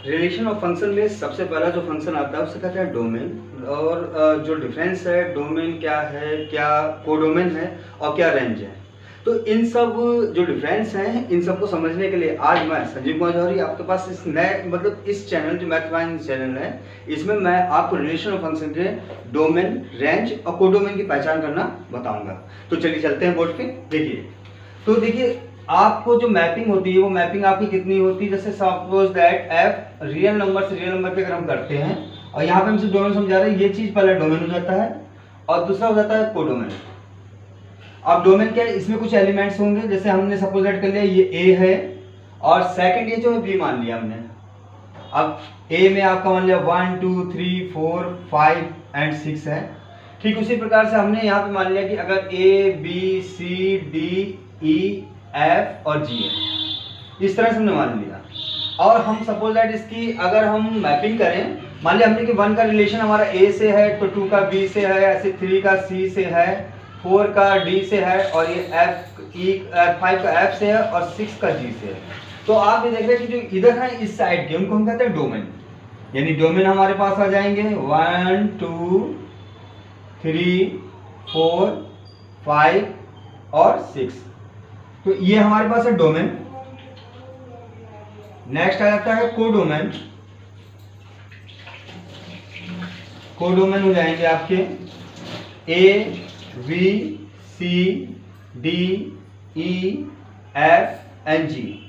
Relation of function में सबसे पहला जो फंक्शन आता है उसे कहते हैं डोमेन। और जो डिफरेंस है, डोमेन क्या है, क्या कोडोमेन है और क्या रेंज है। तो इन सब जो डिफरेंस हैं इन सब को समझने के लिए आज मैं संजीव कुमार जौहरी आपके पास इस नए इस चैनल जो मैथमेटिक्स चैनल है इसमें मैं आपको रिलेशन ऑफ फंक्शन के डोमेन, रेंज और कोडोमेन की पहचान करना बताऊंगा। तो चलिए चलते हैं बोर्ड पे। देखिए आपको जो मैपिंग होती है वो मैपिंग आपकी कितनी होती है। जैसे suppose that F real number से रियल नंबर पे अगर हम करते हैं और यहाँ पे हमसे डोमेन समझा रहे हैं, ये चीज पहला डोमेन हो जाता है और दूसरा हो जाता है कोडोमेन। अब डोमेन क्या है, इसमें कुछ एलिमेंट्स होंगे। जैसे हमने सपोज दैट कर लिया ये ए है और सेकंड ये जो है बी मान लिया हमने। अब ए में आपका मान लिया 1 2 3 4 5 एंड 6 है। ठीक उसी प्रकार से हमने यहाँ पे मान लिया कि अगर A B C D E F और जी है, इस तरह से हमने मान लिया। और हम सपोज दैट इसकी अगर हम मैपिंग करें, मान लिया हमने कि 1 का रिलेशन हमारा ए से है तो 2 का बी से है, ऐसे 3 का सी से है, 4 का डी से है और ये F5 का F से है और 6 का G से है। तो आप ये देख रहे हैं कि जो इधर है इस साइड के उनको हम कहते हैं डोमेन। यानी डोमेन हमारे पास आ जाएंगे 1 2 3 4 5 और 6। तो ये हमारे पास है डोमेन। नेक्स्ट आ जाता है कोडोमेन। कोडोमेन हो जाएंगे आपके a B C D E f and g.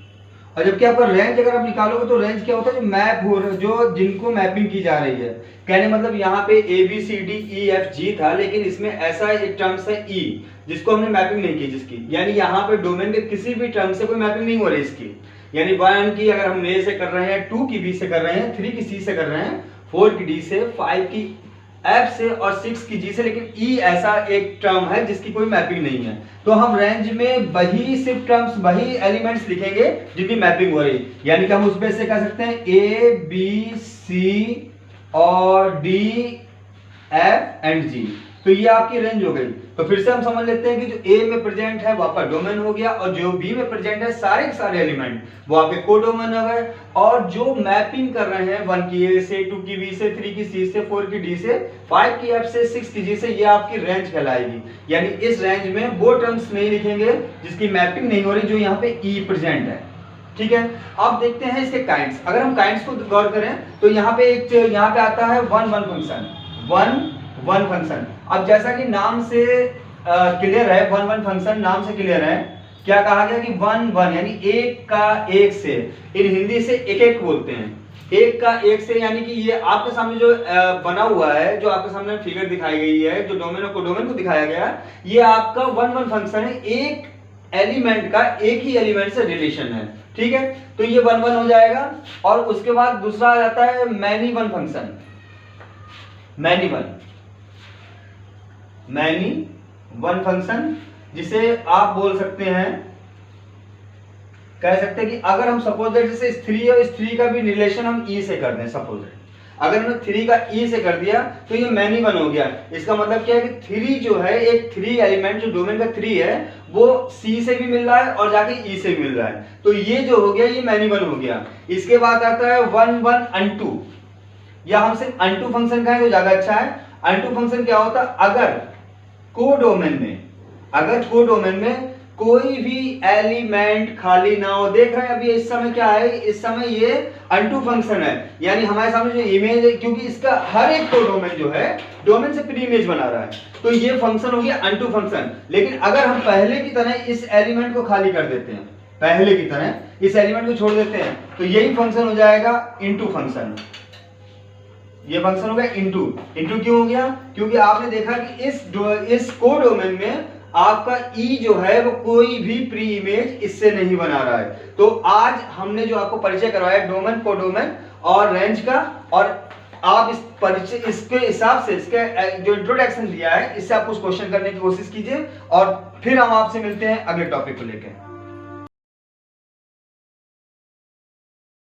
और जबकि आपका रेंज अगर आप निकालोगे तो रेंज क्या होता है, जो मैप हो रहा है, जो जिनको मैपिंग की जा रही है। कहने मतलब यहाँ पे A B C D E F G था, लेकिन इसमें ऐसा एक टर्म्स है ई जिसको हमने मैपिंग नहीं की, जिसकी यानी यहाँ पे डोमेन के किसी भी टर्म से कोई मैपिंग नहीं हो रही इसकी। यानी 1 की अगर हम ए से कर रहे हैं, 2 की बी से कर रहे हैं, 3 की सी से कर रहे हैं, 4 की डी से, 5 की एफ से और 6 की जी से, लेकिन ई ऐसा एक टर्म है जिसकी कोई मैपिंग नहीं है। तो हम रेंज में वही सिर्फ टर्म्स, वही एलिमेंट्स लिखेंगे जिनकी मैपिंग हो रही। यानी कि हम उस बेस से कह सकते हैं ए बी सी और डी एफ एंड जी। तो ये आपकी रेंज हो गई। तो फिर से हम समझ लेते हैं कि जो ए में प्रेजेंट है वो आपका डोमेन हो गया और जो बी में प्रेजेंट है सारे के सारे एलिमेंट वो आपके कोडोमेन हो गए। और जो मैपिंग कर रहे हैं 1 की ए से, 2 की बी से, 3 की सी से, 4 की डी से, 5 की एफ से, 6 की जी से, ये आपकी रेंज कहलाएगी। यानी इस रेंज में वो टर्म्स नहीं लिखेंगे जिसकी मैपिंग नहीं हो रही, जो यहाँ पे ई प्रेजेंट है। ठीक है, अब देखते हैं इसके काइंड्स। अगर हम काइंड्स को गौर करें तो यहाँ पे यहाँ पे आता है 1 1 फंक्शन, 1 फंक्शन। अब जैसा कि नाम से क्लियर है, 1 1 फंक्शन नाम से क्लियर है। क्या कहा गया कि 1 1 यानी एक का एक से, इन हिंदी से एक एक बोलते हैं, एक का एक से। यानी कि ये आपके सामने जो बना हुआ है, जो आपके सामने फिगर दिखाई गई है, जो डोमेन और कोडोमेन को दिखाया गया, ये आपका 1 1 फंक्शन है। एक एलिमेंट का एक ही एलिमेंट से रिलेशन है। ठीक है, तो ये 1 1 हो जाएगा। और उसके बाद दूसरा आ जाता है मैनी 1 फंक्शन, मैनी 1 फंक्शन, जिसे आप बोल सकते हैं, कह सकते हैं कि अगर हम सपोज दैट जैसे इस 3 और इस 3 का भी रिलेशन हम ई से कर दें, सपोज दैट अगर हमने 3 का ई से कर दिया तो ये मैनी 1 हो गया। इसका मतलब क्या है कि 3 जो है, एक 3 एलिमेंट जो डोमेन का 3 है वो सी से भी मिल रहा है और जाके ई से भी मिल रहा है। तो ये जो हो गया ये मैनी 1 हो गया। इसके बाद आता है 1 1 अनटू, या हम सिर्फ अनटू फंक्शन कहें तो ज्यादा अच्छा है। अनटू फंक्शन क्या होता है, अगर कोडोमेन में कोई भी एलिमेंट खाली ना हो। देख रहे हैं अभी इस समय क्या है, इस समय ये अनटू फंक्शन है। यानी हमारे सामने जो इमेज है, क्योंकि इसका हर एक कोडोमेन जो है डोमेन से प्री इमेज बना रहा है, तो ये फंक्शन हो गया अनटू फंक्शन। लेकिन अगर हम पहले की तरह इस एलिमेंट को खाली कर देते हैं, पहले की तरह इस एलिमेंट को छोड़ देते हैं, तो यही फंक्शन हो जाएगा इनटू फंक्शन। ये फंक्शन हो गया इनटू। इनटू क्यों हो गया, क्योंकि आपने देखा कि इस कोडोमेन में आपका ई जो है वो कोई भी प्री इमेज इससे नहीं बना रहा है। तो आज हमने जो आपको परिचय करवाया डोमेन, कोडोमेन और रेंज का, और आप इस परिचय इसके हिसाब से इसके जो इंट्रोडक्शन दिया है इससे आप कुछ क्वेश्चन करने की कोशिश कीजिए। और फिर हम आपसे मिलते हैं अगले टॉपिक को लेकर।